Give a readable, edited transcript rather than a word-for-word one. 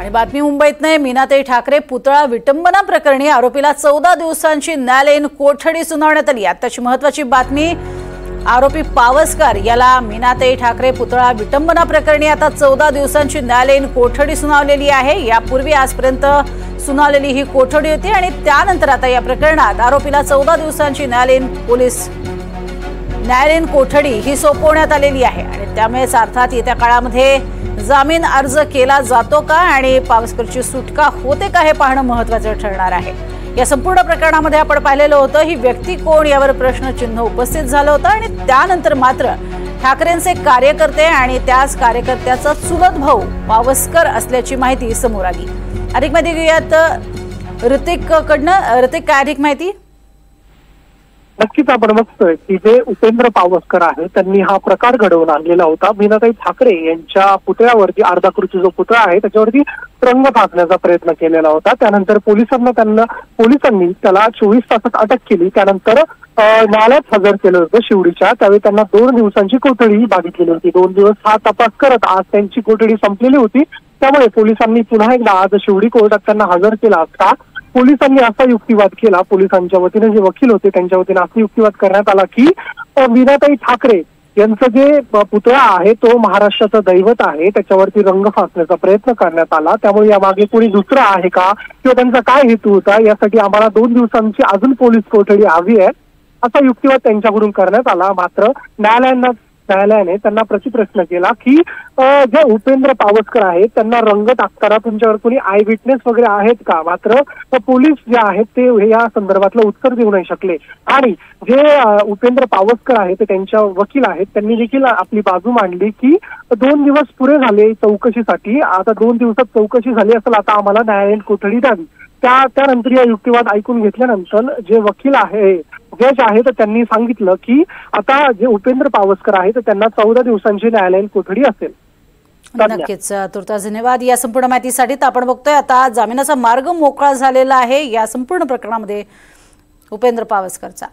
आणि बातमी मुंबईतनं मीनाताई ठाकरे पुतळा विटंबना प्रकरणी आरोपीला 14 दिवसांची न्यायालयीन कोठडी सुनावण्यात आली। आताची महत्त्वाची बातमी, आरोपी पावसकर याला मीनाताई ठाकरे पुतळा विटंबना प्रकरणी आता 14 दिवसांची न्यायालयीन कोठडी सुनावलेली आहे। यापूर्वी आजपर्यंत सुनावलेली ही कोठडी होती आणि त्यानंतर आता या प्रकरणात आरोपीला 14 दिवसांची न्यायालयीन कोठडी ही सोपवण्यात आलेली आहे आणि त्यामुळे अर्थात येत्या काळामध्ये जामीन अर्ज केला जातो का आणि पावसकरची सुटका होते का हे पाहणं महत्त्वाचं ठरणार आहे। या संपूर्ण प्रकरणामध्ये आपण पाहिलेलं होतं ही व्यक्ती कोण यावर प्रश्नचिन्ह उपस्थित झालं होतं आणि त्यानंतर मात्र ठाकरेंचे कार्यकर्ते आणि त्याच कार्यकर्त्याचा चुलत भाऊ पावसकर असल्याची माहिती समोर आली। अधिक माहिती घेऊयात ऋतिककडनं। ऋतिक, काय अधिक माहिती? नक्कीच आपण बघतोय की जे उपेंद्र पावसकर आहे त्यांनी हा प्रकार घडवून आणलेला होता। मीनाताई ठाकरे यांच्या पुतळ्यावरती अर्धाकृती जो पुतळा आहे त्याच्यावरती रंग फासण्याचा प्रयत्न केलेला होता। त्यानंतर पोलिसांनी त्याला 24 तासात अटक केली। त्यानंतर न्यायालयात हजर केलं होतं शिवडीच्या। त्यावेळी त्यांना 2 दिवसांची कोठडी मागितलेली होती। 2 दिवस हा तपास करत आज त्यांची कोठडी संपलेली होती। त्यामुळे पोलिसांनी पुन्हा एकदा आज शिवडी कोर्टात त्यांना हजर केला असता पोलिसांनी असा युक्तिवाद केला। पोलिसांच्या वतीने जे वकील होते त्यांच्या वतीने असा युक्तिवाद करण्यात आला की मीनाताई ठाकरे यांचं जे पुतळा आहे तो महाराष्ट्राचं दैवत आहे, त्याच्यावरती रंग फासण्याचा प्रयत्न करण्यात आला। त्यामुळे यामागे कोणी दुसरं आहे का किंवा त्यांचा काय हेतू होता, यासाठी आम्हाला 2 दिवसांची अजून पोलीस कोठडी हवी आहे असा युक्तिवाद त्यांच्याकडून करण्यात आला। मात्र न्यायालयाने त्यांना प्रतिप्रश्न केला की जे उपेंद्र पावसकर आहेत त्यांना रंग टाकताना तुमच्यावर कोणी आय विटनेस वगैरे आहेत का। मात्र पोलीस जे आहेत ते या संदर्भातलं उत्तर देऊ नाही शकले आणि जे उपेंद्र पावसकर आहेत ते त्यांच्या वकील आहेत त्यांनी देखील आपली बाजू मांडली की 2 दिवस पुरे झाले चौकशीसाठी, आता 2 दिवसात चौकशी झाली असेल, आता आम्हाला न्यायालयीन कोठडी द्यावी। त्यानंतर या युक्तिवाद ऐकून घेतल्यानंतर जे वकील आहे जज आहे तर त्यांनी सांगितलं की आता जे उपेंद्र पावसकर आहे तर त्यांना 14 दिवसांची न्यायालयीन कोठडी असेल। नक्कीच, तुर्तास धन्यवाद या संपूर्ण माहितीसाठी। आपण बघतोय आता जामिनाचा मार्ग मोकळा झालेला आहे या संपूर्ण प्रकरणामध्ये उपेंद्र पावसकरचा।